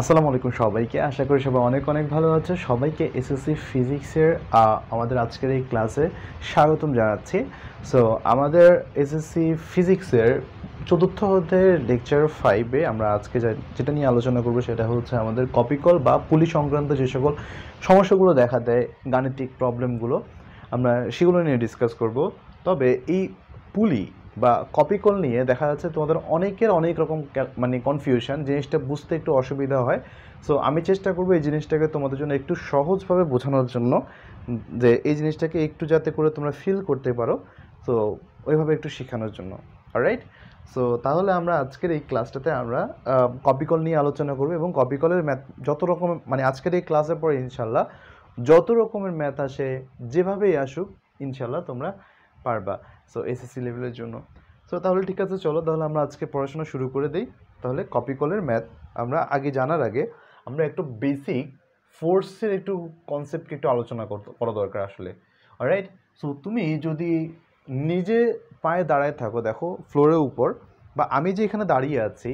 আসসালামু আলাইকুম সবাইকে। আশা করি সবাই অনেক অনেক ভালো আছে। সবাইকে এসএসসি ফিজিক্সের আমাদের আজকের এই ক্লাসে স্বাগতম জানাচ্ছি। সো আমাদের এসএসসি ফিজিক্সের চতুর্থ অধ্যায়ের লেকচার 5-এ আমরা আজকে যেটা নিয়ে আলোচনা করব সেটা হচ্ছে আমাদের কপিকল বা পুলি সংক্রান্ত যে সকল সমস্যাগুলো দেখা দেয়, গাণিতিক প্রবলেমগুলো আমরা সেগুলো নিয়ে ডিসকাস করব। তবে এই পুলি বা কপিকল নিয়ে দেখা যাচ্ছে তোমাদের অনেকের অনেক রকম মানে কনফিউশন, জিনিসটা বুঝতে একটু অসুবিধা হয়। সো আমি চেষ্টা করবো এই জিনিসটাকে তোমাদের জন্য একটু সহজভাবে বোঝানোর জন্য, যে এই জিনিসটাকে একটু যাতে করে তোমরা ফিল করতে পারো, তো ওইভাবে একটু শেখানোর জন্য। অলরাইট, সো তাহলে আমরা আজকের এই ক্লাসটাতে আমরা কপিকল নিয়ে আলোচনা করবো এবং কপিকলের ম্যাথ যত রকম মানে আজকের এই ক্লাসের পরে ইনশাল্লাহ যত রকমের ম্যাথ আসে যেভাবেই আসুক ইনশাল্লাহ তোমরা পারবা, সো এসএসসি লেভেলের জন্য। সো তাহলে ঠিক আছে, চলো তাহলে আমরা আজকে পড়াশোনা শুরু করে দিই। তাহলে কপিকলের ম্যাথ আমরা আগে জানার আগে আমরা একটু বেসিক ফোর্সের একটু কনসেপ্টকে একটু আলোচনা করা দরকার আসলে। অলরাইট, সো তুমি যদি নিজে পায়ে দাঁড়ায় থাকো, দেখো ফ্লোরের উপর, বা আমি যে এখানে দাঁড়িয়ে আছি,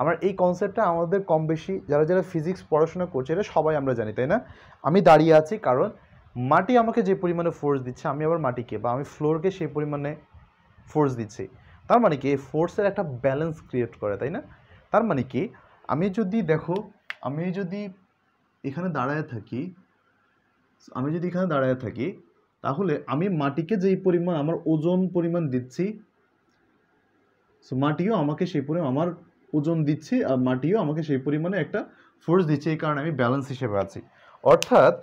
আমার এই কনসেপ্টটা আমাদের কম বেশি যারা যারা ফিজিক্স পড়াশোনা করছে এটা সবাই আমরা জানি, তাই না? আমি দাঁড়িয়ে আছি কারণ মাটি আমাকে যে পরিমাণে ফোর্স দিচ্ছে, আমি আবার মাটিকে বা আমি ফ্লোরকে সেই পরিমাণে ফোর্স দিচ্ছি। তার মানে কি এই ফোর্সের একটা ব্যালেন্স ক্রিয়েট করে, তাই না? তার মানে কি আমি যদি দেখো, আমি যদি এখানে দাঁড়ায় থাকি, তাহলে আমি মাটিকে যেই পরিমাণ আমার ওজন পরিমাণ দিচ্ছি, সো মাটিও আমাকে সেই পরিমাণ আমার ওজন দিচ্ছে, আর মাটিও আমাকে সেই পরিমাণে একটা ফোর্স দিচ্ছে, এই কারণে আমি ব্যালেন্স হিসেবে আছি। অর্থাৎ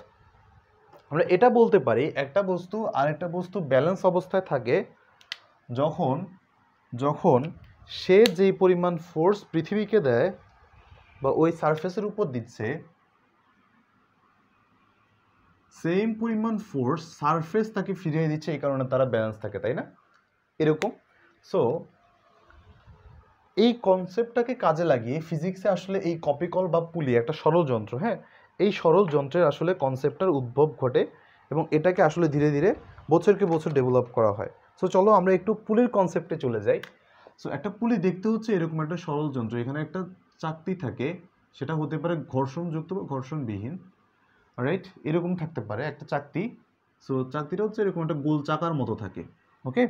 আমরা এটা বলতে পারি একটা বস্তু আর একটা বস্তু ব্যালেন্স অবস্থায় থাকে যখন যখন সে যেই পরিমাণ ফোর্স পৃথিবীকে দেয় বা ওই সারফেসের উপর দিচ্ছে, সেম পরিমাণ ফোর্স সারফেস তাকে ফিরিয়ে দিচ্ছে, এই কারণে তারা ব্যালেন্স থাকে, তাই না? এরকম। সো এই কনসেপ্টটাকে কাজে লাগিয়ে ফিজিক্সে আসলে এই কপিকল বা পুলি একটা সরল যন্ত্র, হ্যাঁ, এই সরল যন্ত্রের আসলে কনসেপ্টটার উদ্ভব ঘটে এবং এটাকে আসলে ধীরে ধীরে বছরকে বছর ডেভেলপ করা হয়। সো চলো আমরা একটু পুলির কনসেপ্টে চলে যাই। সো একটা পুলি দেখতে হচ্ছে এরকম একটা সরল যন্ত্র, এখানে একটা চাকতি থাকে, সেটা হতে পারে ঘর্ষণযুক্ত বা ঘর্ষণবিহীন। রাইট, এরকম থাকতে পারে একটা চাকতি। সো চাকতিটা হচ্ছে এরকম একটা গোল চাকার মতো থাকে। ওকে,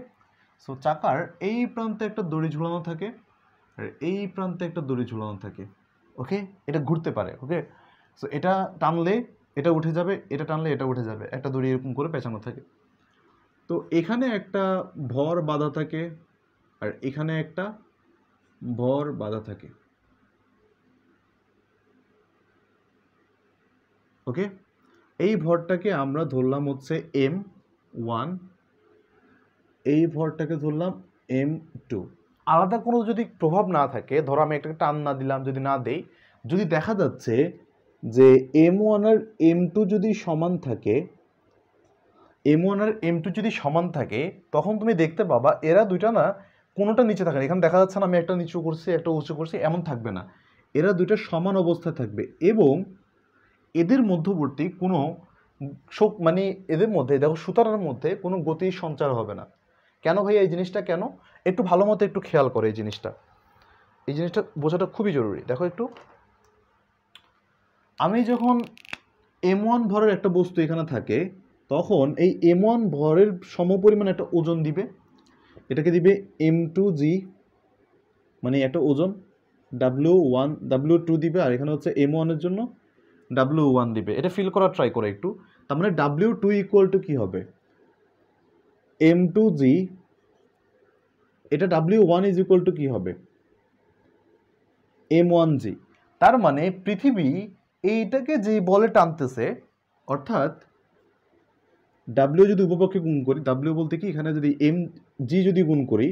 সো চাকার এই প্রান্তে একটা দড়ি ঝুলানো থাকে আর এই প্রান্তে একটা দড়ি ঝুলানো থাকে। ওকে, এটা ঘুরতে পারে। ওকে, সো এটা টানলে এটা উঠে যাবে, এটা টানলে এটা উঠে যাবে, একটা দড়ি এরকম করে পেঁচানো থাকে। তো এখানে একটা ভর বাঁধা থাকে আর এখানে একটা ভর বাঁধা থাকে। ওকে, এই ভরটাকে আমরা ধরলাম হচ্ছে M1, এই ভরটাকে ধরলাম M2। আলাদা কোনো যদি প্রভাব না থাকে, ধরো আমি একটা টান না দিলাম, যদি না দেই, যদি দেখা যাচ্ছে যে M1 আর M2 যদি সমান থাকে, M1 আর M2 যদি সমান থাকে, তখন তুমি দেখতে পাবা এরা দুইটা না কোনোটা নিচে থাকে না। এখানে দেখা যাচ্ছে না আমি একটা নিচু করছি একটা উঁচু করছি, এমন থাকবে না, এরা দুইটা সমান অবস্থায় থাকবে এবং এদের মধ্যবর্তী কোনো মানে এদের মধ্যে দেখো সুতারের মধ্যে কোনো গতির সঞ্চার হবে না। কেন ভাইয়া এই জিনিসটা কেন? একটু ভালো মতো একটু খেয়াল করো এই জিনিসটা, এই জিনিসটা বোঝাটা খুবই জরুরি। দেখো একটু, আমি যখন M1 ভরের একটা বস্তু এখানে থাকে, তখন এই M1 ভরের সমপরিমাণ একটা ওজন দিবে, এটাকে দিবে M2G, মানে একটা ওজন W1 W2 দিবে, আর এখানে হচ্ছে M1 এর জন্য W1 দিবে। এটা ফিল করার ট্রাই করে একটু। তার মানে W2 ইকুয়াল টু কি হবে? M2G, এটা W1 ইজ ইকুয়াল টু কি হবে? M1G। তার মানে পৃথিবী এইটাকে যে বলে টানতেছে, অর্থাৎ W যদি উপপক্ষে গুণ করি, W বলতে কি এখানে যদি mg যদি গুণ করি,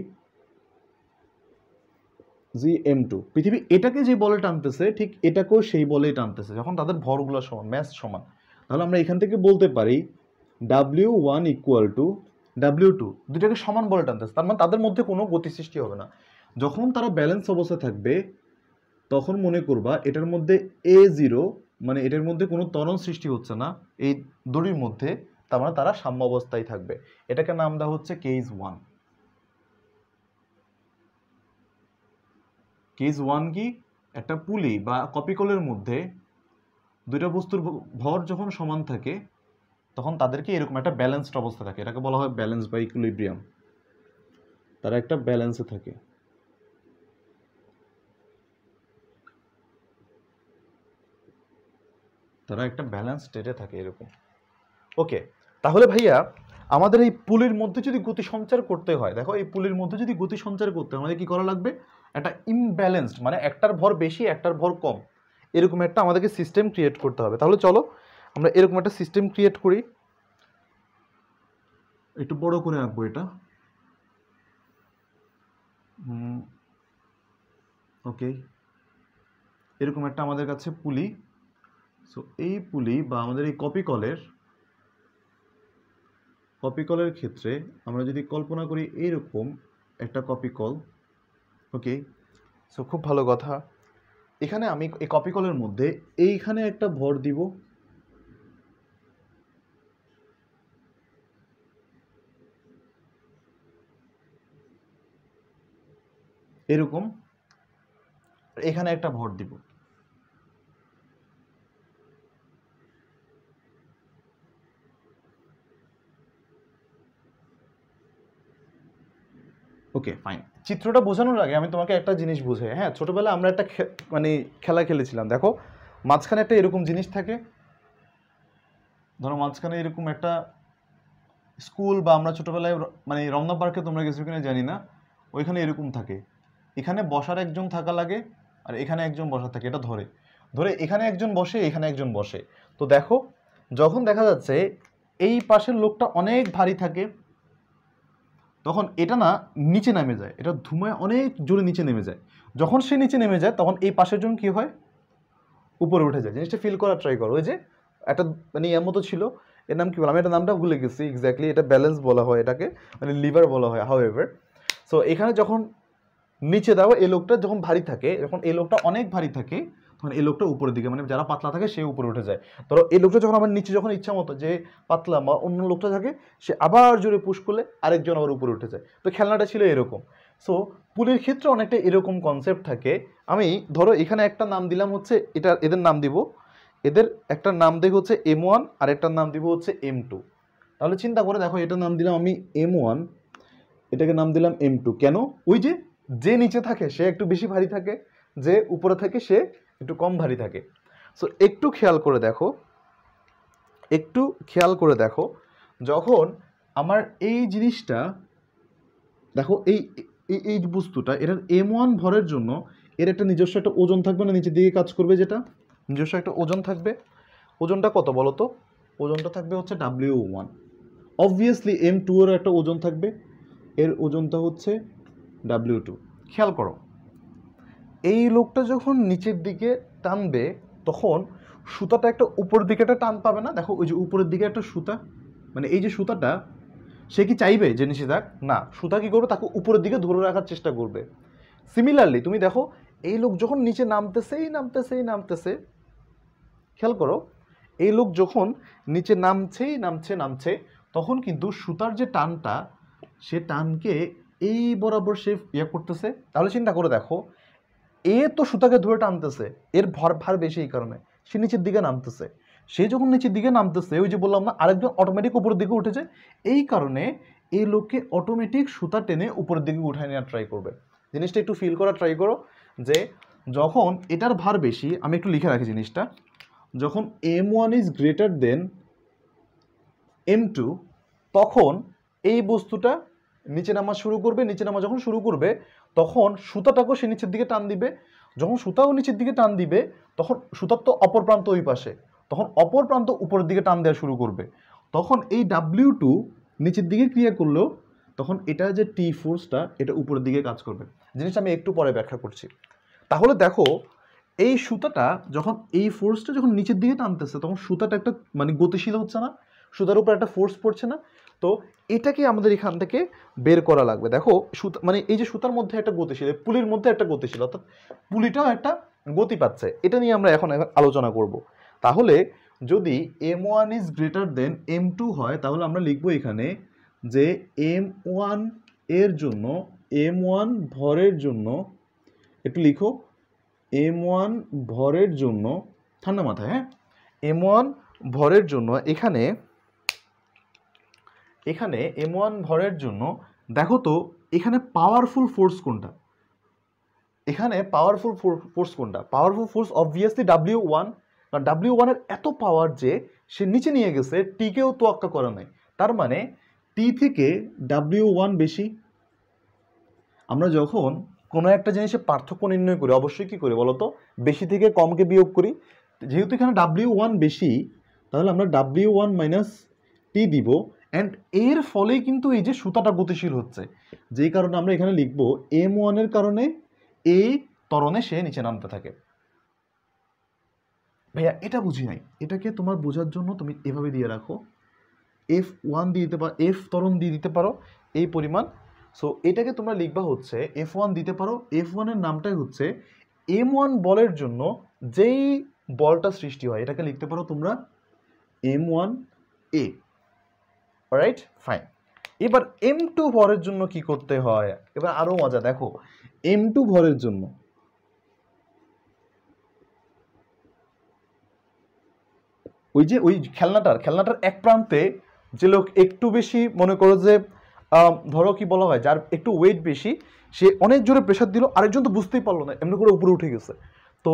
Gm2, পৃথিবী এটাকে যে বলে টানতেছে ঠিক এটাকেও সেই বলেই টানতেছে, যখন তাদের ভরগুলো সমান, ম্যাস সমান। তাহলে আমরা এখান থেকে বলতে পারি W1 ইকুয়াল টু W2, দুটাকে সমান বলে টানতেছে, তার মানে তাদের মধ্যে কোনো গতি সৃষ্টি হবে না। যখন তারা ব্যালেন্স অবস্থায় থাকবে তখন মনে করবা এটার মধ্যে A0, মানে এটার মধ্যে কোনো ত্বরণ সৃষ্টি হচ্ছে না এই দড়ির মধ্যে, তার মানে তারা সাম্য অবস্থায় থাকবে। এটাকে নাম দেওয়া হচ্ছে কেস 1। কেস 1 কি? একটা পুলি বা কপিকলের মধ্যে দুইটা বস্তুর ভর যখন সমান থাকে তখন তাদেরকে এরকম একটা ব্যালেন্সড অবস্থা থাকে, এটাকে বলা হয় ব্যালেন্স বা ইকুইলিব্রিয়াম। তারা একটা ব্যালেন্সে থাকে। তারা একটা ব্যালেন্স স্টেটে থাকে এরকম। ওকে, তাহলে ভাইয়া আমাদের এই পুলির মধ্যে যদি গতি সঞ্চার করতে হয়, দেখো এই পুলির মধ্যে যদি গতি সঞ্চার করতে হয় আমাদের কি করা লাগবে? একটা ইমব্যালেন্সড, মানে একটার ভর বেশি একটার ভর কম, এরকম একটা আমাদেরকে সিস্টেম ক্রিয়েট করতে হবে। তাহলে চলো আমরা এরকম একটা সিস্টেম ক্রিয়েট করি। একটু বড় করে আঁকবো এটা। ওকে, এরকম একটা আমাদের কাছে পুলি। সো এই পুলি বা আমাদের এই কপিকলের ক্ষেত্রে আমরা যদি কল্পনা করি এইরকম একটা কপিকল। ওকে, সো খুব ভালো কথা। এখানে আমি এই কপিকলের মধ্যে এইখানে একটা ভর দিব, এরকম এখানে একটা ভর দিব। ওকে ফাইন, চিত্রটা বোঝানোর আগে আমি তোমাকে একটা জিনিস বুঝাই। হ্যাঁ, ছোটবেলায় আমরা একটা মানে খেলা খেলেছিলাম। দেখো মাঝখানে একটা এরকম জিনিস থাকে, ধরো মাঝখানে এরকম একটা স্কুল, বা আমরা ছোটবেলায় মানে রমনা পার্কে তোমরা গেছো কিনা জানি না, ওইখানে এরকম থাকে। এখানে বসার একজন থাকা লাগে আর এখানে একজন বসার থাকে, এটা ধরে ধরে এখানে একজন বসে এখানে একজন বসে। তো দেখো যখন দেখা যাচ্ছে এই পাশের লোকটা অনেক ভারী থাকে তখন এটা না নিচে নেমে যায়, এটা ধুমায় অনেক জোরে নিচে নেমে যায়। যখন সে নিচে নেমে যায় তখন এই পাশের জন কি হয়? উপরে উঠে যায়। জিনিসটা ফিল করার ট্রাই করো। ওই যে একটা মানে এর মতো ছিল, এর নাম কি বলে, আমি এটা নামটা ভুলে গেছি এক্স্যাক্টলি, এটা ব্যালেন্স বলা হয়, এটাকে মানে লিভার বলা হয় হাউ এভার। সো এখানে যখন নিচে দাও এই লোকটা যখন ভারী থাকে, যখন এই লোকটা অনেক ভারী থাকে তখন এই লোকটা উপরের দিকে, মানে যারা পাতলা থাকে সে উপরে উঠে যায়। ধরো এই লোকটা যখন আমার নিচে যখন ইচ্ছা মতো যে পাতলা বা অন্য লোকটা থাকে, সে আবার জোরে পুশ করলে আরেকজন আবার উপরে উঠে যায়। তো খেলনাটা ছিল এরকম। সো পুলের ক্ষেত্রে অনেকটা এরকম কনসেপ্ট থাকে। আমি ধরো এখানে একটা নাম দিলাম হচ্ছে, এটা এদের নাম দিব, এদের একটা নাম দেব হচ্ছে M1 আর একটার নাম দিব হচ্ছে M2। তাহলে চিন্তা করে দেখো, এটার নাম দিলাম আমি M1, এটাকে নাম দিলাম M2। কেন? ওই যে যে নিচে থাকে সে একটু বেশি ভারী থাকে, যে উপরে থাকে সে একটু কম ভারী থাকে। সো একটু খেয়াল করে দেখো, যখন আমার এই জিনিসটা দেখো, এই এই বস্তুটা এটার M1 ভরের জন্য এর একটা নিজস্ব একটা ওজন থাকবে না, নিচের দিকে কাজ করবে, যেটা নিজস্ব একটা ওজন থাকবে। ওজনটা কত বলো তো? ওজনটা থাকবে হচ্ছে W1। অবভিয়াসলি M2 এর একটা ওজন থাকবে, এর ওজনটা হচ্ছে W2। খেয়াল করো, এই লোকটা যখন নিচের দিকে টানবে তখন সুতাটা একটা উপরের দিকে একটা টান পাবে না? দেখো ওই যে উপরের দিকে একটা সুতা, মানে এই যে সুতাটা, সে কি চাইবে যে নিচে থাক? না, সুতা কি করবে, তাকে উপরের দিকে ধরে রাখার চেষ্টা করবে। সিমিলারলি তুমি দেখো এই লোক যখন নিচে নামতেছে, খেয়াল করো, এই লোক যখন নিচে নামছে তখন কিন্তু সুতার যে টানটা, সে টানকে এই বরাবর সে করতেছে। তাহলে চিন্তা করে দেখো, এ তো সুতাকে ধরে টানতেছে, এর ভার বেশি, এই কারণে সে নিচের দিকে নামতেছে। সে যখন নিচের দিকে নামতেছে, ওই যে বললাম না, আরেকজন অটোমেটিক উপরের দিকে উঠেছে, এই কারণে এই লোককে অটোমেটিক সুতা টেনে উপরের দিকে উঠায় নেওয়ার ট্রাই করবে। জিনিসটা একটু ফিল করার ট্রাই করো, যে যখন এটার ভার বেশি, আমি একটু লিখে রাখি জিনিসটা, যখন M1 is greater than M2 তখন এই বস্তুটা নিচে নামা যখন শুরু করবে তখন সুতাটাকেও সে নিচের দিকে টান দিবে। যখন সুতাও নিচের দিকে টান দিবে তখন সুতার তো অপর প্রান্ত ওই পাশে, তখন অপর প্রান্ত উপরের দিকে টান দেওয়া শুরু করবে। তখন এই W2 নিচের দিকে ক্রিয়া করলেও তখন এটা যে T ফোর্সটা এটা উপরের দিকে কাজ করবে। জিনিসটা আমি একটু পরে ব্যাখ্যা করছি। তাহলে দেখো, এই সুতাটা যখন এই ফোর্সটা যখন নিচের দিকে টানতেছে তখন সুতাটা একটা মানে গতিশীল হচ্ছে না, সুতার উপর একটা ফোর্স পড়ছে না। তো এটাকে আমাদের এখান থেকে বের করা লাগবে। দেখো সুতা মানে এই যে সুতার মধ্যে একটা গতিশীল, পুলির মধ্যে একটা গতিশীল, অর্থাৎ পুলিটাও একটা গতি পাচ্ছে। এটা নিয়ে আমরা এখন আলোচনা করব। তাহলে যদি M1 is greater than M2 হয় তাহলে আমরা লিখবো এখানে যে M1 এর জন্য, M1 ভরের জন্য, একটু লিখো, m1 ভরের জন্য, ঠান্ডা মাথায়, হ্যাঁ, m1 ভরের জন্য এখানে m1 ভরের জন্য দেখো তো এখানে পাওয়ারফুল ফোর্স কোনটা, পাওয়ারফুল ফোর্স অবভিয়াসলি W1, কারণ W1 এর এত পাওয়ার যে সে নিচে নিয়ে গেছে, টিকেও তোয়াক্কা করা নাই, তার মানে টি থেকে W1 বেশি। আমরা যখন কোনো একটা জিনিসের পার্থক্য নির্ণয় করি অবশ্যই কি করি বলতো, বেশি থেকে কমকে বিয়োগ করি। যেহেতু এখানে W1 বেশি, তাহলে আমরা W1 মাইনাস টি দিব, অ্যান্ড এর ফলেই কিন্তু এই যে সুতাটা গতিশীল হচ্ছে, যেই কারণে আমরা এখানে লিখবো m1 এর কারণে এই ত্বরণে সে নিচে নামতে থাকে। ভাইয়া এটা বুঝি নাই, এটাকে তোমার বোঝার জন্য তুমি এভাবে দিয়ে রাখো, F1 দিয়ে দিতে পারো, F ত্বরণ দিয়ে দিতে পারো এই পরিমাণ। সো এটাকে তোমরা লিখবা হচ্ছে F1 দিতে পারো, F1 এর নামটাই হচ্ছে m1 বলের জন্য যেই বলটা সৃষ্টি হয়, এটাকে লিখতে পারো তোমরা m1a। Alright, fine. এবার m2 ভরের জন্য কি করতে হয়, এবার আরো মজা দেখো, m2 ভরের জন্য ওই খেলনাটার এক প্রান্তে যে লোক একটু বেশি, মনে করো যে ধরো কি বলা হয়, যার একটু ওয়েট বেশি, সে অনেক জোরে প্রেশার দিল, আরেকজন তো বুঝতেই পারলো না, এমনি করে উপরে উঠে গেছে। তো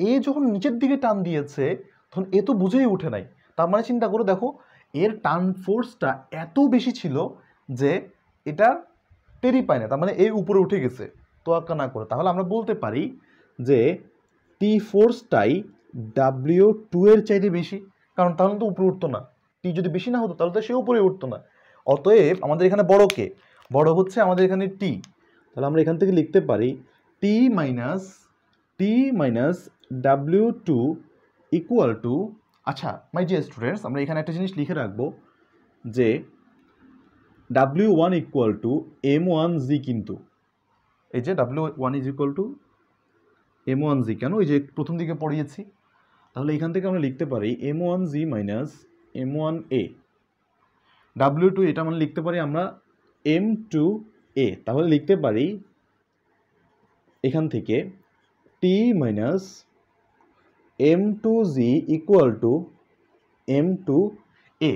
এ যখন নিচের দিকে টান দিয়েছে তখন এ তো বুঝেই উঠে নাই, তার মানে চিন্তা করে দেখো এর টান ফোর্সটা এত বেশি ছিল যে এটা টেরি পায় না, তার মানে এই উপরে উঠে গেছে তোয়াক্কা না করে। তাহলে আমরা বলতে পারি যে টি ফোর্সটাই W2 এর চাইতে বেশি, কারণ তাহলে তো উপরে উঠতো না, টি যদি বেশি না হতো তাহলে তো সে উপরে উঠতো না। অতএব আমাদের এখানে বড় কে, বড় হচ্ছে আমাদের এখানে টি। তাহলে আমরা এখান থেকে লিখতে পারি টি মাইনাস W2 ইকুয়াল টু, আচ্ছা মাই ডিয়ার স্টুডেন্টস, আমরা এখানে একটা জিনিস লিখে রাখবো যে W1 ইকুয়াল টু M1Z, কিন্তু এই যে W1 is equal two M1Z, কেন এই যে প্রথম দিকে পড়িয়েছি, তাহলে এখান থেকে আমরা লিখতে পারি M1Z মাইনাস M1A। W2 এটা মানে লিখতে পারি আমরা M2A। তাহলে লিখতে পারি এখান থেকে T minus M2Z equal to M2A।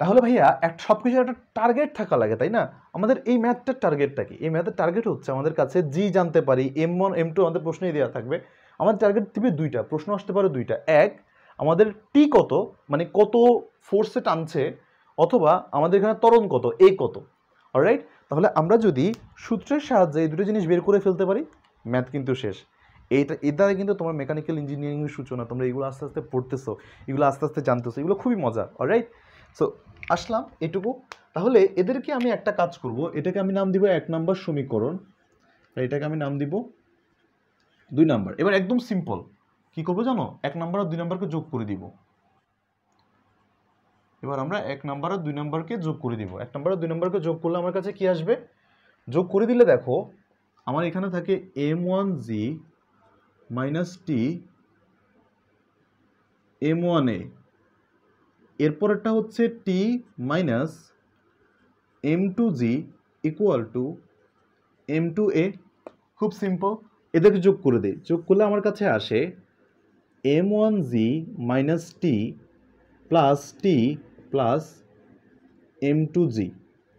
তাহলে ভাইয়া সব কিছু একটা টার্গেট থাকা লাগে, তাই না? আমাদের এই ম্যাথটার টার্গেটটা কি? এই ম্যাথের টার্গেট হচ্ছে আমাদের কাছে জি জানতে পারি, M1 M2 আমাদের প্রশ্নেই দেওয়া থাকবে। আমাদের টার্গেট দিবে দুইটা, প্রশ্ন আসতে পারে দুইটা, এক আমাদের টি কত, মানে কত ফোর্সে টানছে, অথবা আমাদের এখানে ত্বরণ কত, এ কত। অলরাইট, তাহলে আমরা যদি সূত্রের সাহায্যে এই দুটো জিনিস বের করে ফেলতে পারি, ম্যাথ কিন্তু শেষ। এর দ্বারা কিন্তু তোমার মেকানিক্যাল ইঞ্জিনিয়ারিংয়ের সূচনা, তোমরা এগুলো আস্তে আস্তে পড়তেছো, এগুলো আস্তে আস্তে জানতেছো, এগুলো খুবই মজা। অলরাইট, সো আসলাম এটুকু। তাহলে এদেরকে আমি একটা কাজ করব, এটাকে আমি নাম দিব 1 নম্বর সমীকরণ, এটাকে আমি নাম দিব 2 নম্বর। এবার একদম সিম্পল কি করবো জানো, 1 নম্বর আর 2 নম্বরকে যোগ করে দিব। এবার আমরা 1 নম্বর আর 2 নম্বরকে যোগ করে দিব। 1 নম্বর আর 2 নম্বরকে যোগ করলে আমার কাছে কি আসবে, যোগ করে দিলে দেখো আমার এখানে থাকে M1Z মাইনাস টি M1A, এরপরেরটা হচ্ছে টি minus M2Z equal to M2A। খুব সিম্পল, এদেরকে যোগ করে দিই, যোগ করলে আমার কাছে আসে M1Z minus T plus M2Z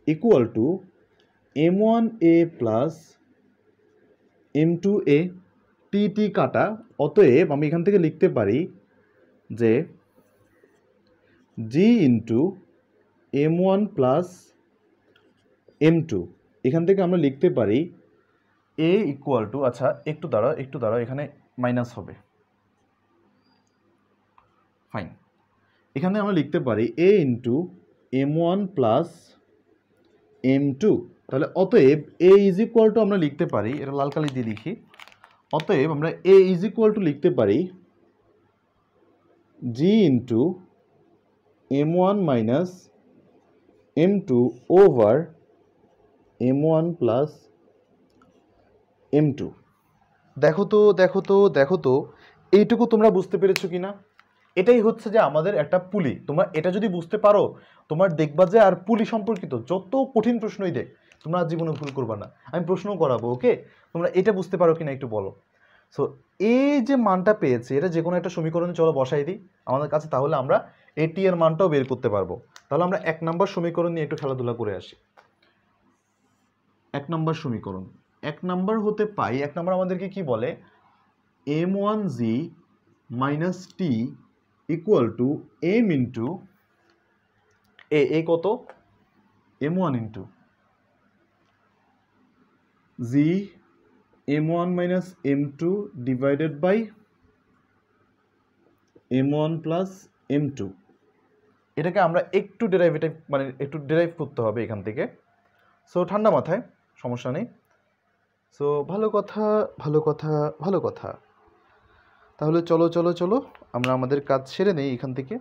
equal to M1A plus M2A। টি কাটা, অতএব আমি এখান থেকে লিখতে পারি যে G into M1 plus M2। এখান থেকে আমরা লিখতে পারি A ইকুয়াল টু, আচ্ছা একটু দাঁড়াও, এখানে মাইনাস হবে, ফাইন। এখানে আমরা লিখতে পারি A into M1 plus M2। তাহলে অতএব A ইজ ইকুয়াল টু আমরা লিখতে পারি, এটা লাল কালি দিয়ে লিখি, অতএব আমরা A ইজ ইকুয়াল টু লিখতে পারি G into M1 minus M2 over M1 plus M2। দেখো তো এইটুকু তোমরা বুঝতে পেরেছো কিনা? এটাই হচ্ছে যে আমাদের একটা পুলি। তোমরা এটা যদি বুঝতে পারো, তোমার দেখবা যে আর পুলি সম্পর্কিত যত কঠিন প্রশ্নই দেখ, তোমরা জীবনে ভুল করবা না। আমি প্রশ্ন করাবো, ওকে? তোমরা এটা বুঝতে পারো কিনা একটু বলো। সো এই যে মানটা পেয়েছি এটা যে কোনো একটা সমীকরণে চলো বসাই দিই আমাদের কাছে, তাহলে আমরা এটি এর মানটাও বের করতে পারবো। তাহলে আমরা 1 নম্বর সমীকরণ নিয়ে একটু খেলাধুলা করে আসি। 1 নম্বর সমীকরণ, 1 নম্বর হতে পাই, 1 নম্বর আমাদেরকে কি বলে, m1g minus T equal to m into a কত, m1 into g m1 minus m2 divided by m1 plus m2। এটাকে আমরা একটু ডেরাইভেটিভ মানে একটু ডেরাইভ করতে হবে এখান থেকে। সো ঠান্ডা মাথায়, সমস্যা নেই। সো ভালো কথা ভালো কথা ভালো কথা। তাহলে চলো চলো চলো আমরা আমাদের কাজ সেরে নেই এখান থেকে।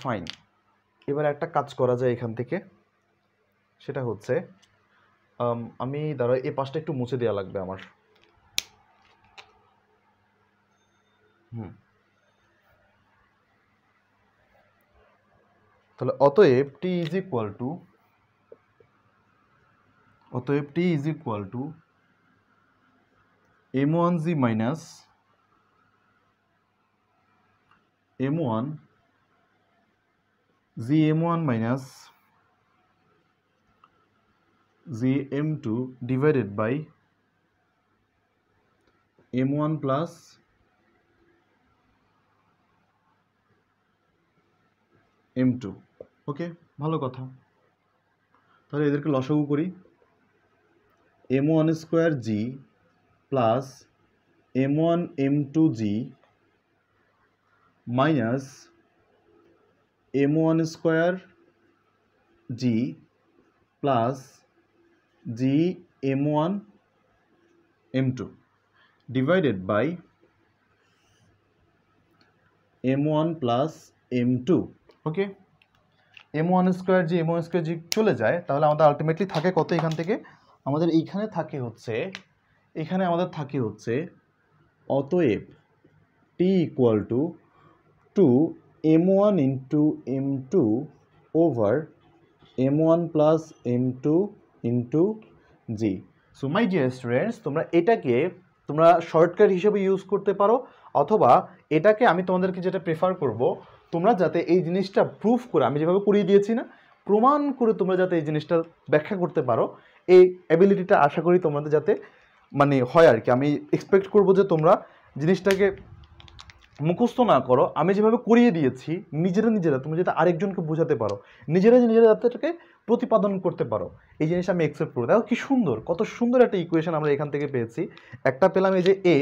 ফাইন, এবার একটা কাজ করা যায় এখান থেকে, সেটা হচ্ছে আমি দাঁড়া এই পাশটা একটু মুছে দেওয়া লাগবে আমার। তাহলে অতএব T is equal to m1g minus m1 gm1 minus gm2 divided by m1 plus m2। Okay, ভালো কথা। তাহলে এদেরকে লসাগু করি, m1 square g plus m1 m2g minus m1 square g plus g m1 m2 divided by m1 plus m2। Okay, m1 square g m1 square g চলে যায়, তাহলে আমাদের আলটিমেটলি থাকে কত, এখান থেকে আমাদের এইখানে থাকে হচ্ছে, এখানে আমাদের থাকে হচ্ছে অতএব T equal to 2m1 into m2 over m1 plus m2 into g. So my dear students, তোমরা এটাকে তোমরা শর্টকাট হিসেবে ইউজ করতে পারো, অথবা এটাকে আমি তোমাদেরকে যেটা প্রেফার করব, তোমরা যাতে এই জিনিসটা প্রুফ করে, আমি যেভাবে করিয়ে দিয়েছি না, প্রমাণ করে তোমরা যাতে এই জিনিসটা ব্যাখ্যা করতে পারো, এই অ্যাবিলিটিটা আশা করি তোমাদের যাতে মানে হয় আর কি। আমি এক্সপেক্ট করব যে তোমরা জিনিসটাকে মুখস্থ না করো, আমি যেভাবে করিয়ে দিয়েছি নিজেরা তুমি যাতে আরেকজনকে বোঝাতে পারো, নিজেরা যাতে এটাকে প্রতিপাদন করতে পারো, এই জিনিস আমি অ্যাকসেপ্ট করবো। দেখো কি সুন্দর, কত সুন্দর একটা ইকুয়েশন আমরা এখান থেকে পেয়েছি। একটা পেলাম এই যে এ,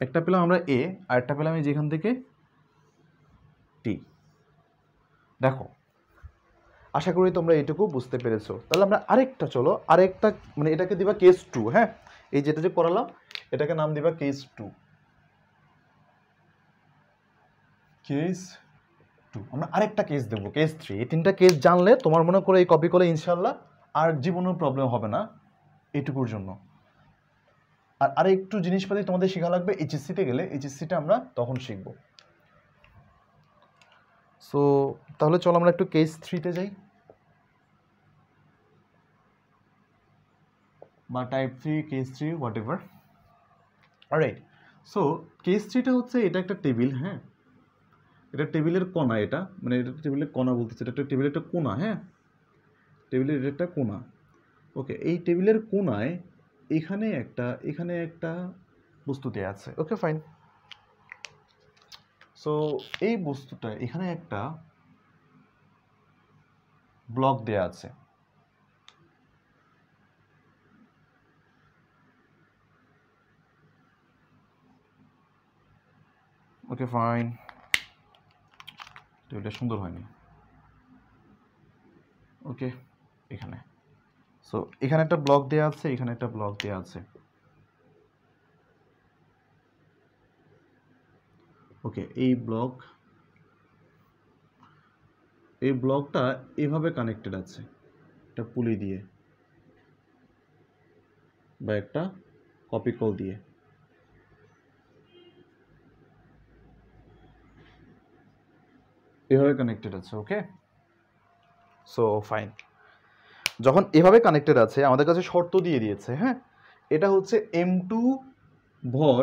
একটা পেলাম আমরা এ, আর একটা পেলাম এই যে এখান থেকে টি। দেখো, আশা করি তোমরা এইটুকু বুঝতে পেরেছো। তাহলে আমরা আরেকটা, চলো আরেকটা, মানে এটাকে দিবা কেস 2। হ্যাঁ, এই যেটা যে করালাম এটাকে নাম দিবা কেস 2। কেস 2, আমরা আরেকটা কেস দেবো কেস 3। এই 3টা কেস জানলে তোমার মনে করে এই কপি করলে ইনশাল্লাহ আর জীবনের প্রবলেম হবে না এইটুকুর জন্য। আর আরেকটু জিনিসপাতি তোমাদের শেখা লাগবে এইচএসসিতে গেলে, এইচএসসিটা আমরা তখন শিখবো। সো তাহলে চলো আমরা একটু কেস 3তে যাই, বা type 3 case 3 what ever. Alright, so case 3টা হচ্ছে, এটা একটা টেবিল। হ্যাঁ, এটা টেবিলের কোণা, এটা মানে এটা টেবিলের কোণা বলতেছে, এটা একটা টেবিলের একটা কোণা। হ্যাঁ, টেবিলের এটা একটা কোণা। ওকে, এই টেবিলের কোণায় এখানে একটা বস্তু দেয়া আছে। Okay fine. সো এই বস্তুটা এখানে একটা ব্লক দেয়া আছে। ওকে ফাইন, টেবিলটা সুন্দর হয়নি। ওকে, এখানে, সো এখানে একটা ব্লক দেয়া আছে, এখানে একটা ব্লক দেয়া আছে। ওকে, এই ব্লকটা এভাবে কানেক্টেড আছে একটা পুলি দিয়ে বা একটা কপি কল দিয়ে। এভাবে কানেক্টেড আছে। ওকে, সো ফাইন। যখন এভাবে কানেক্টেড আছে আমাদের কাছে শর্ত দিয়ে দিয়েছে, হ্যাঁ, এটা হচ্ছে M2 ভর,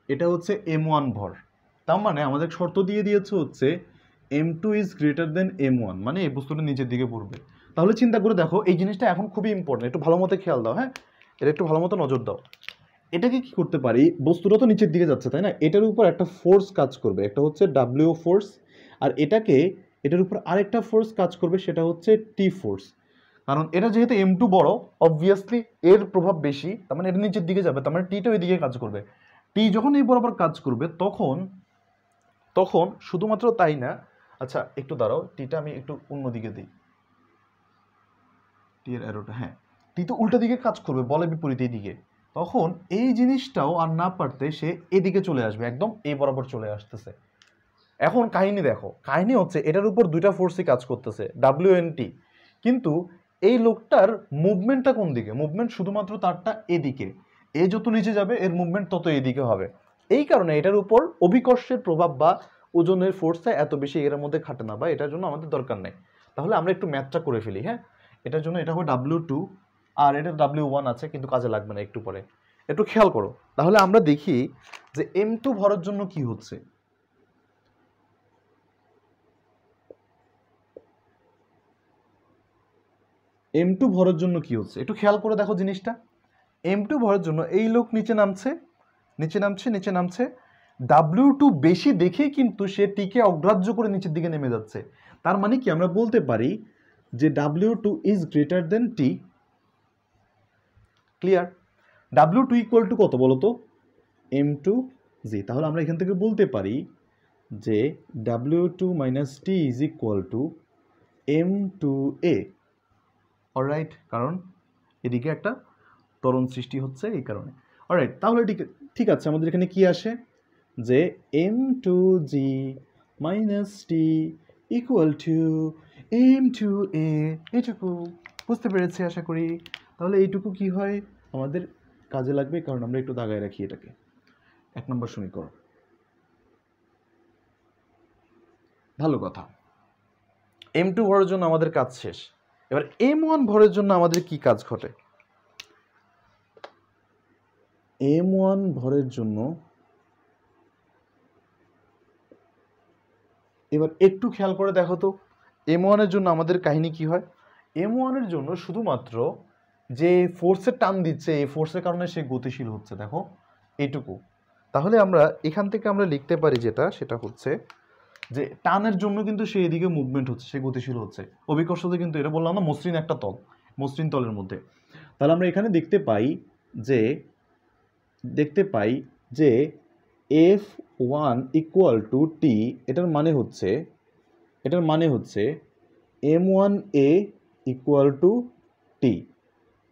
এটা হচ্ছে M1 ভর। তার মানে আমাদের শর্ত দিয়ে দিয়েছে হচ্ছে M2 is greater than M1, মানে এই বস্তুটা নিচের দিকে পড়বে। তাহলে চিন্তা করে দেখো, এই জিনিসটা এখন খুবই ইম্পর্টেন্ট, একটু ভালো মতো খেয়াল দাও, হ্যাঁ, এটা একটু ভালো মতো নজর দাও। এটাকে কি করতে পারি, বস্তুটা তো নিচের দিকে যাচ্ছে তাই না, এটার উপর একটা ফোর্স কাজ করবে, একটা হচ্ছে ডাব্লিউ ফোর্স, আর এটার উপর আরেকটা ফোর্স কাজ করবে, সেটা হচ্ছে টি ফোর্স। কারণ এটা যেহেতু M2 বড়, অবভিয়াসলি এর প্রভাব বেশি, তার মানে এটা নিচের দিকে যাবে, তার মানে টিটা ওই দিকে কাজ করবে। টি যখন এই বরাবর কাজ করবে তখন তখন শুধুমাত্র তাই না, আচ্ছা একটু দাঁড়াও, টিটা আমি একটু অন্যদিকে দিই, টি এর অ্যারোটা, হ্যাঁ, টি তো উল্টা দিকে কাজ করবে, বলে বিপরীত এই দিকে। তখন এই জিনিসটাও আর না পারতে সে এদিকে চলে আসবে, একদম এই বরাবর চলে আসতেছে। এখন কাহিনী দেখো, কাহিনী হচ্ছে এটার উপর দুইটা ফোর্সই কাজ করতেছে, WNT, কিন্তু এই লোকটার মুভমেন্টটা কোন দিকে, মুভমেন্ট শুধুমাত্র তারটা এদিকে, এ যত নিচে যাবে এর মুভমেন্ট তত এদিকে হবে। এই কারণে এটার উপর অভিকর্ষের প্রভাব বা ওজনের ফোর্সটা এত বেশি এর মধ্যে খাটে না, বা এটার জন্য আমাদের দরকার নেই। তাহলে আমরা একটু ম্যাথটা করে ফেলি, হ্যাঁ, এটার জন্য এটা হবে W2, আর এটা W1 আছে, কিন্তু কাজে লাগবে না একটু পরে, একটু খেয়াল করো। তাহলে আমরা দেখি যে M2 ভরের জন্য কি হচ্ছে। M2 ভরের জন্য কি হচ্ছে একটু খেয়াল করে দেখো জিনিসটা। M2 ভরের জন্য এই লোক নিচে নামছে, নিচে নামছে, নিচে নামছে, W2 বেশি দেখেই কিন্তু সে টিকে অগ্রাহ্য করে নিচের দিকে নেমে যাচ্ছে। তার মানে কি আমরা বলতে পারি যে W2 is greater than T. Clear? W2 equal to কত বলো তো, M2G। তাহলে আমরা এখান থেকে বলতে পারি যে W2 minus T is equal two M2A। Alright, কারণ এদিকে একটা ত্বরণ সৃষ্টি হচ্ছে এই কারণে। অলরাইট, তাহলে ঠিক আছে, আমাদের এখানে কি আসে যে M2G minus T equal two M2A। এইটুকু বুঝতে পেরেছি আশা করি। তাহলে এইটুকু কি হয় আমাদের কাজে লাগবে, কারণ আমরা একটু দাগায় রাখি এটাকে। 1 নম্বর সমীকরণ, ভালো কথা। M2 ভরের জন্য আমাদের কাজ শেষ। এবার M1 ভরের জন্য আমাদের কি কাজ ঘটে। M1 ভরের জন্য এবার একটু খেয়াল করে দেখো তো, M1 এর জন্য আমাদের কাহিনী কি হয়। M1 এর জন্য শুধুমাত্র যে ফোর্সের টান দিচ্ছে, এই ফোর্সের কারণে সে গতিশীল হচ্ছে, দেখো এইটুকু। তাহলে আমরা এখান থেকে আমরা লিখতে পারি যেটা, সেটা হচ্ছে যে টানের জন্য কিন্তু সে এদিকে মুভমেন্ট হচ্ছে, সে গতিশীল হচ্ছে। অভিকর্ষতে কিন্তু এটা বললাম না, মসৃণ একটা তল, মসৃণ তলের মধ্যে। তাহলে আমরা এখানে দেখতে পাই যে F1 ইকুয়াল টু টি, এটার মানে হচ্ছে M1A ইকুয়াল টু টি,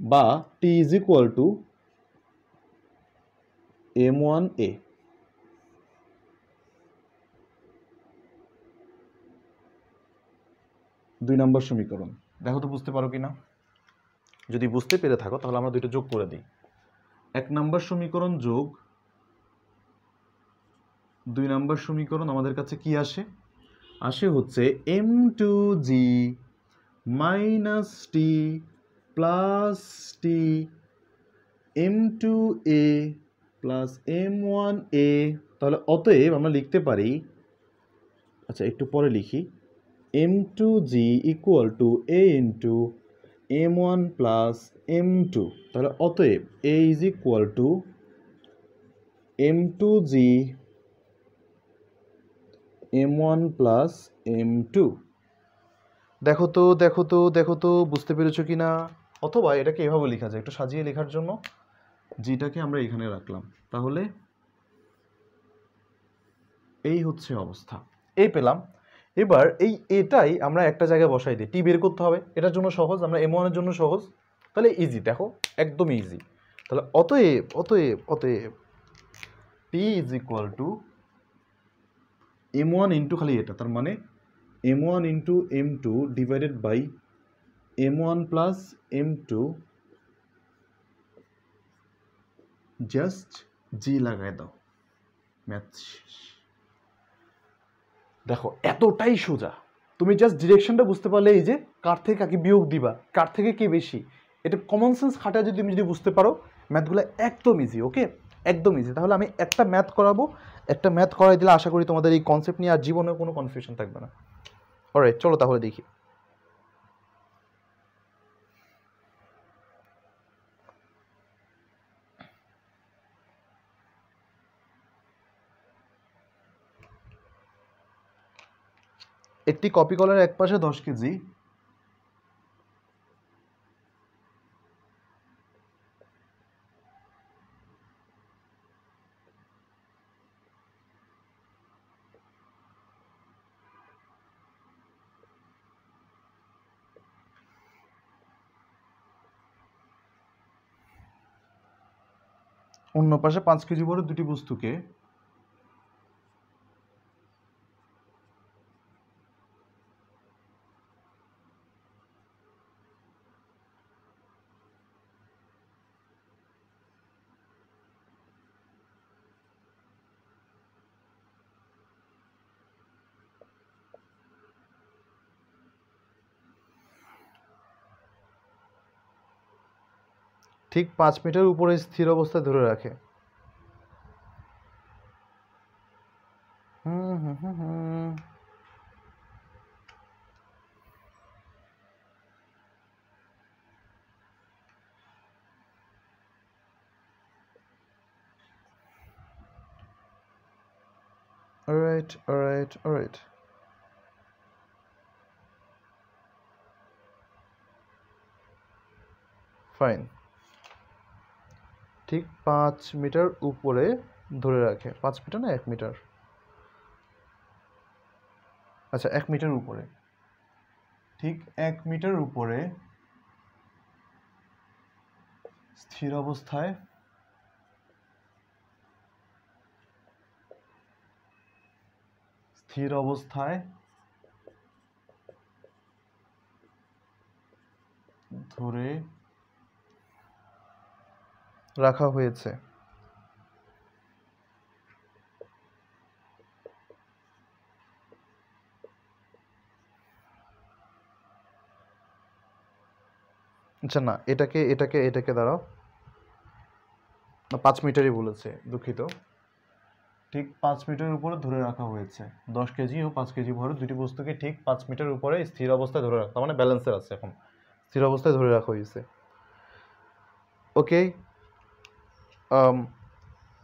বা টি ইজ ইকুয়াল টু M1A। 2 নম্বর সমীকরণ, দেখো তো বুঝতে পারো কিনা। যদি বুঝতে পেরে থাকো তাহলে আমরা দুইটা যোগ করে দিই। 1 নম্বর সমীকরণ যোগ 2 নম্বর সমীকরণ আমাদের কাছে কি আসে হচ্ছে M2G মাইনাস টি প্লাস টি M2A প্লাস M1A। তাহলে অতএব আমরা লিখতে পারি, আচ্ছা একটু পরে লিখি, M2G equal to A into M1 plus M2। তাহলে অতএব A is equal two M2G M1 plus M2। দেখো তো বুঝতে পেরেছো কি না। অথবা এটাকে এভাবে লেখা যায়, একটু সাজিয়ে লেখার জন্য জিটাকে আমরা এখানে রাখলাম। তাহলে এই হচ্ছে অবস্থা, এই পেলাম। এবার এটাই আমরা একটা জায়গায় বসাই দিই, টি বের করতে হবে, এটার জন্য সহজ, আমরা M1 এর জন্য সহজ, তাহলে ইজি, দেখো একদম ইজি। তাহলে অতএব T is equal to M1 into খালি এটা, তার মানে M1 into M2 divided by M1 plus M2, just g লাগাই দাও, ম্যাথ শেষ। দেখো এতটাই সোজা, তুমি জাস্ট ডিরেকশনটা বুঝতে পারলে এই যে কার থেকে কাকে বিয়োগ দিবা, কার থেকে কে বেশি, এটা কমন সেন্স খাটায় যদি তুমি যদি বুঝতে পারো ম্যাথগুলো একদম ইজি। ওকে, একদম ইজি। তাহলে আমি একটা ম্যাথ করাবো, একটা ম্যাথ করাই দিলে আশা করি তোমাদের এই কনসেপ্ট নিয়ে আর জীবনে কোনো কনফিউশন থাকবে না। অলরাইট, চলো তাহলে দেখি। একটি কপি কলার এক পাশে 10 কেজি, অন্য পাশে 5 কেজি ভরে দুটি বস্তুকে ঠিক 5 মিটার উপরে স্থির অবস্থায় ধরে রাখে। হুম হুম হুম হুম অলরাইট অলরাইট অলরাইট। ফাইন, ঠিক 5 মিটার উপরে ধরে রাখে। 5 মিটার না 1 মিটার, আচ্ছা 1 মিটার উপরে, ঠিক 1 মিটার উপরে স্থির অবস্থায় স্থির অবস্থায় ধরে রাখা হয়েছে। আচ্ছা না, এটাকে এটাকে এটাকে দাঁড়াও, 5 মিটারই বলেছে, দুঃখিত। ঠিক 5 মিটার উপরে ধরে রাখা হয়েছে। 10 কেজি ও 5 কেজি ভরের দুটি বস্তুকে ঠিক 5 মিটার উপরে স্থির অবস্থায় ধরে রাখা, মানে ব্যালেন্সে আছে, এখন স্থির অবস্থায় ধরে রাখা হয়েছে। ওকে,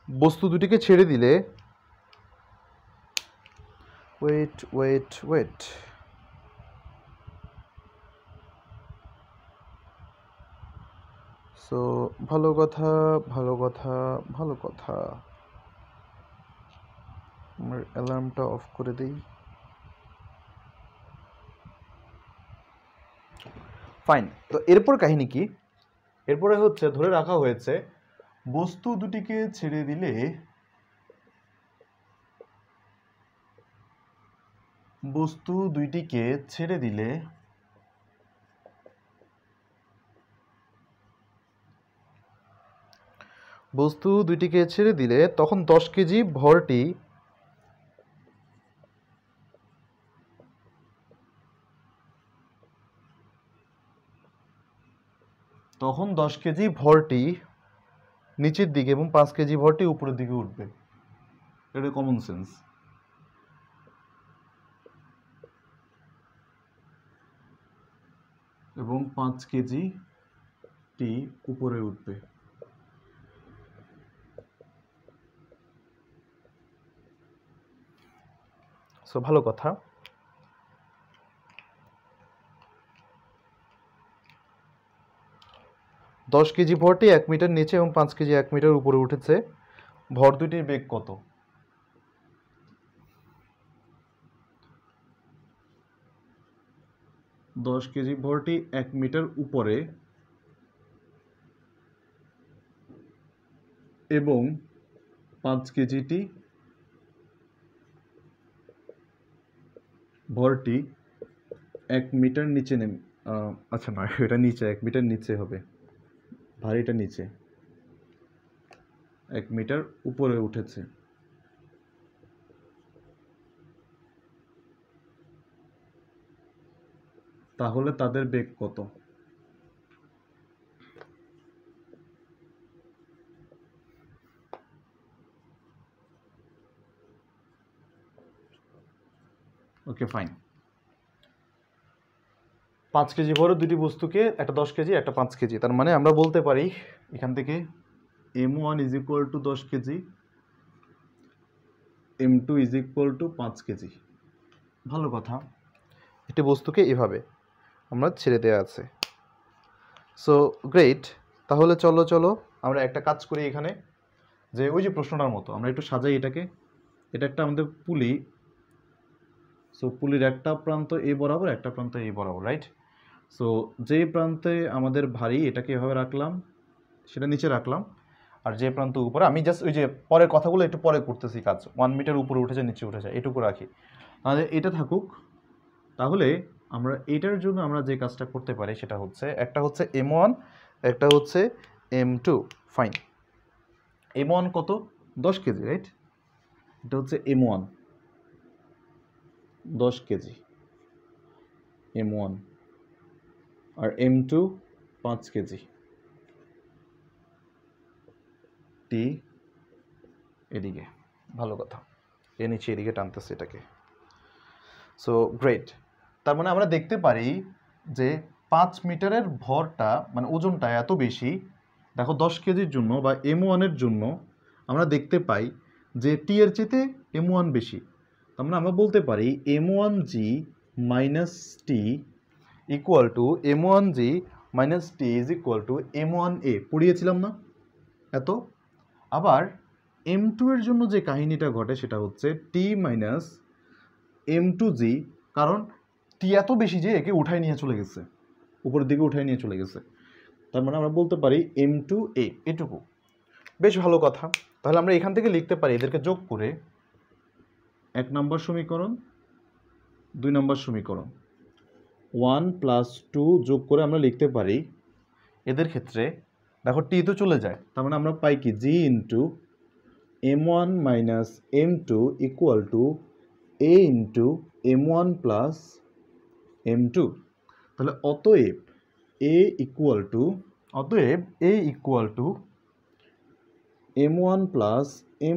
বস্তু দুটিকে ছেড়ে দিলে, ওয়েট ওয়েট ওয়েট, সো ভালো কথা ভালো কথা ভালো কথা, আমার অ্যালার্মটা অফ করে দিই। ফাইন, তো এরপর কাহিনী কি? এরপরে হচ্ছে ধরে রাখা হয়েছে বস্তু দুটিকে ছেড়ে দিলে বস্তু দুইটিকে ছেড়ে দিলে বস্তু দুইটিকে ছেড়ে দিলে তখন 10 কেজি ভরটি তখন 10 কেজি ভরটি নিচের দিকে এবং 5 কেজি ভরটি উপরের দিকে উঠবে। এটা কমন সেন্স। এবং 5 কেজি টি উপরে উঠবে। সো ভালো কথা। দশ কেজি ভরটি 1 মিটার নিচে এবং 5 কেজি 1 মিটার উপরে উঠেছে। ভর দুটির বেগ কত? দশ কেজি ভরটি 1 মিটার উপরে এবং 5 কেজিটি ভরটি 1 মিটার নিচে নেমে, আচ্ছা নয়, এটা নিচে 1 মিটার নিচে হবে, ভারীটা নিচে 1 মিটার উপরে উঠেছে। তাহলে তাদের বেগ কত? Okay fine. 5 কেজি ভরের দুটি বস্তুকে, একটা 10 কেজি একটা 5 কেজি, তার মানে আমরা বলতে পারি এখান থেকে m1 is equal two 10 KG, m2 is equal two 5 KG. ভালো কথা, একটি বস্তুকে এভাবে আমরা ছেড়ে দেওয়া আছে। So great. তাহলে চলো চলো আমরা একটা কাজ করি এখানে, যে ওই যে প্রশ্নটার মতো আমরা একটু সাজাই এটাকে। এটা একটা আমাদের পুলি। সো পুলির একটা প্রান্ত এ বরাবর, একটা প্রান্ত এ বরাবর, রাইট? সো যে প্রান্তে আমাদের ভারী এটাকে এভাবে রাখলাম, সেটা নিচে রাখলাম, আর যে প্রান্ত উপরে, আমি জাস্ট ওই যে পরের কথাগুলো একটু পরে করতেছি কাজ, 1 মিটার উপরে উঠে যায় নিচে উঠে যায় এটুকু রাখি, তাহলে এটা থাকুক। তাহলে আমরা এটার জন্য আমরা যে কাজটা করতে পারি সেটা হচ্ছে, একটা হচ্ছে m1, একটা হচ্ছে m2। ফাইন। m1 কত? 10 কেজি, রাইট? এটা হচ্ছে m1 10 কেজি, m1, আর m2 5 কেজি। টি এদিকে, ভালো কথা, এ নিচে এদিকে টানতেছে এটাকে। So great. তার মানে আমরা দেখতে পারি যে 5 মিটারের ভরটা মানে ওজনটা এত বেশি। দেখো 10 কেজির জন্য বা m1 এর জন্য আমরা দেখতে পাই যে টি এর চেয়ে m1 বেশি। তার মানে আমরা বলতে পারি m1g minus T equal to m1g minus T is equal two m1a। পড়িয়েছিলাম না এত? আবার m2 এর জন্য যে কাহিনীটা ঘটে সেটা হচ্ছে টি মাইনাস m2g, কারণ টি এত বেশি যে একে উঠায় নিয়ে চলে গেছে, উপরের দিকে উঠায় নিয়ে চলে গেছে। তার মানে আমরা বলতে পারি m2a, এটুকু। বেশ ভালো কথা। তাহলে আমরা এখান থেকে লিখতে পারি এদেরকে যোগ করে 1 নম্বর সমীকরণ, 2 নম্বর সমীকরণ, 1 প্লাস 2 যোগ করে আমরা লিখতে পারি এদের ক্ষেত্রে, দেখো টি তো চলে যায়, তার মানে আমরা পাই কি g into m1 minus m2 equal to a into m1 plus m2। তাহলে অতএব a equal to m1 plus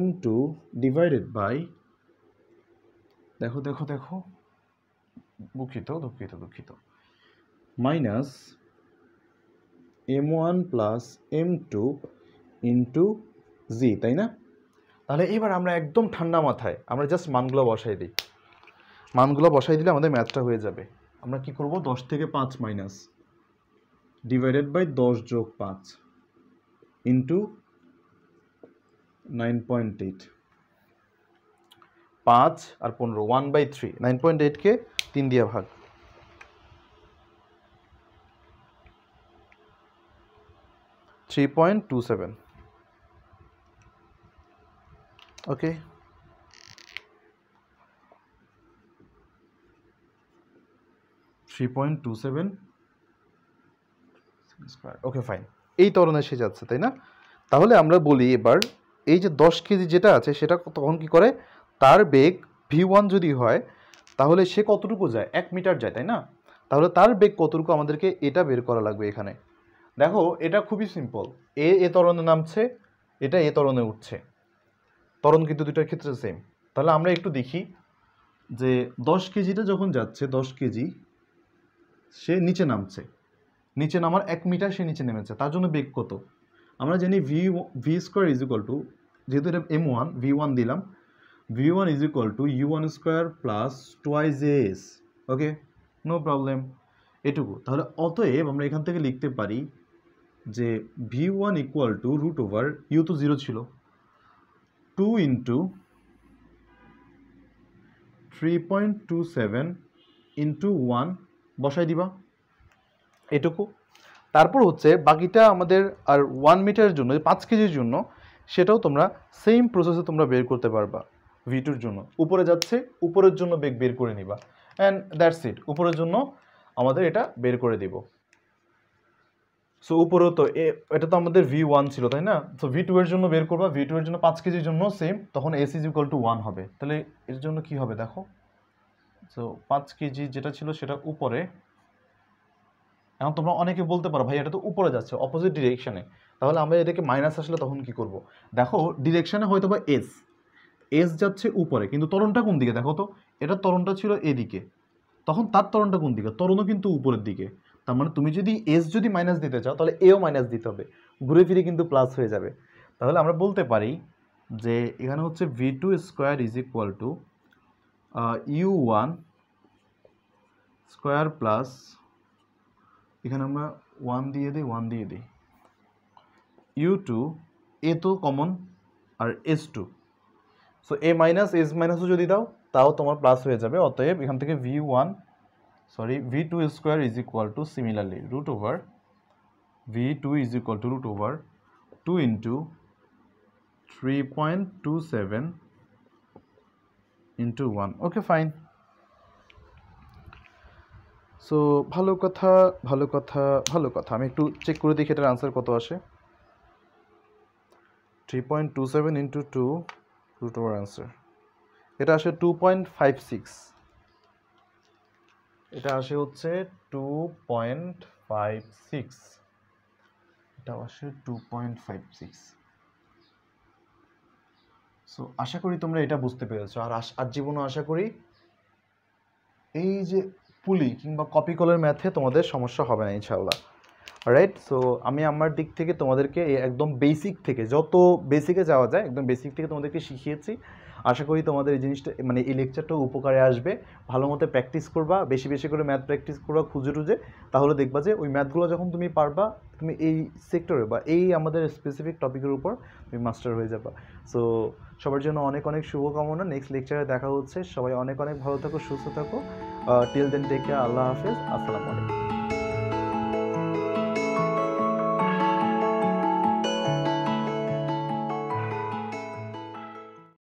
m2 divided by, দেখো দেখো দেখো, দুঃখিত, minus m1 plus m2 into জি, তাই না? তাহলে এবার আমরা একদম ঠান্ডা মাথায় আমরা জাস্ট মানগুলো বসাই দিই। মানগুলো বসাই দিলে আমাদের ম্যাথটা হয়ে যাবে। আমরা কি করব, 10 থেকে 5 মাইনাস ডিভাইডেড বাই 10 যোগ 5 ইন্টু 9.8, 5 আর 15, 1/3, 9.8কে 3 দিয়ে ভাগ, $3.27। ওকে, ওকে ফাইন। এই ত্বরণে এসে যাচ্ছে, তাই না? তাহলে আমরা বলি এবার এই যে 10 কেজি যেটা আছে সেটা তখন কি করে, তার বেগ v1 যদি হয় তাহলে সে কতটুকু যায়, 1 মিটার যায়, তাই না? তাহলে তার বেগ কতটুকু আমাদেরকে এটা বের করা লাগবে এখানে। দেখো এটা খুবই সিম্পল, এ ত্বরণে নামছে, এটা এ ত্বরণে উঠছে, ত্বরণ কিন্তু দুটার ক্ষেত্রে সেম। তাহলে আমরা একটু দেখি যে 10 কেজিটা যখন যাচ্ছে, 10 কেজি সে নিচে নামছে, নিচে নামার 1 মিটার সে নিচে নেমেছে, তার জন্য বেগ কত? আমরা জানি V square is equal to, যেহেতু এটা m1, v1 দিলাম, v1 is equal to u1 square plus twice S. Okay, no problem, এটুকু। তাহলে অতএব আমরা এখান থেকে লিখতে পারি যে v1 equal to root over, u তো 0 ছিল, 2 ইন্টু 3.27 ইন্টু 1 বসাই দিবা, এটুকু। তারপর হচ্ছে বাকিটা আমাদের আর 1 মিটারের জন্য, 5 কেজির জন্য, সেটাও তোমরা সেম প্রসেসে তোমরা বের করতে পারবা। v2-র জন্য উপরে যাচ্ছে, উপরের জন্য বেগ বের করে নিবা, অ্যান্ড দ্যাটস ইট। উপরের জন্য আমাদের এটা বের করে দিব। সো উপরেও তো এটা তো আমাদের v1 ছিল, তাই না? সো v2 এর জন্য বের করবা, v2 এর জন্য 5 কেজির জন্য সেম, তখন s ইজ ইকুয়াল টু 1 হবে। তাহলে এর জন্য কি হবে দেখো, সো 5 কেজি যেটা ছিল সেটা উপরে, এখন তোমরা অনেকে বলতে পারো ভাই এটা তো উপরে যাচ্ছে অপোজিট ডিরেকশনে, তাহলে আমরা এটাকে মাইনাস আসলে তখন কি করব? দেখো ডিরেকশনে হয়তো বা এস যাচ্ছে উপরে, কিন্তু ত্বরণটা কোন দিকে দেখো তো, এটা ত্বরণটা ছিল এদিকে, তখন তার ত্বরণটা কোন দিকে, ত্বরণও কিন্তু উপরের দিকে। তার মানে তুমি যদি এস যদি মাইনাস দিতে চাও তাহলে এও মাইনাস দিতে হবে, ঘুরে ফিরে কিন্তু প্লাস হয়ে যাবে। তাহলে আমরা বলতে পারি যে এখানে হচ্ছে v2 square is equal to u1 square plus, এখানে আমরা 1 দিয়ে দিই u2, এ তো কমন, আর s2, সো এ মাইনাস এস মাইনাসও যদি দাও তাও তোমার প্লাস হয়ে যাবে। অতএব এখান থেকে v2 square is equal two similarly v2 is equal two √2 into 3.27 into 1। Okay fine. So ভালো কথা। আমি একটু চেক করে দেখি এটার আনসার কত আসে। 3.27 ইন্টু 2 √2 আনসার, এটা আসে 2.56। এটা আসে হচ্ছে 2.56, এটা আসে 2.56। সো আশা করি তোমরা এটা বুঝতে পেরেছো। আর জীবনও আশা করি এই যে পুলি কিংবা কপি কলের ম্যাথে তোমাদের সমস্যা হবে না ইনশাআল্লাহ। রাইট। সো আমি আমার দিক থেকে তোমাদেরকে একদম বেসিক থেকে, যত বেসিকে যাওয়া যায় একদম বেসিক থেকে তোমাদেরকে শিখিয়েছি। আশা করি তোমাদের এই জিনিসটা মানে এই লেকচারটা উপকারে আসবে। ভালো মতো প্র্যাকটিস করবা, বেশি বেশি করে ম্যাথ প্র্যাকটিস করবা খুঁজে, তাহলে দেখবা যে ওই ম্যাথগুলো যখন তুমি পারবা, তুমি এই সেক্টরে বা এই আমাদের স্পেসিফিক টপিকের উপর তুমি মাস্টার হয়ে যাবা। সো সবার জন্য অনেক অনেক শুভকামনা। নেক্সট লেকচারে দেখা হচ্ছে। সবাই অনেক অনেক ভালো থাকো, সুস্থ থাকো। Till then take care. আল্লাহ হাফেজ। আসসালামু আলাইকুম।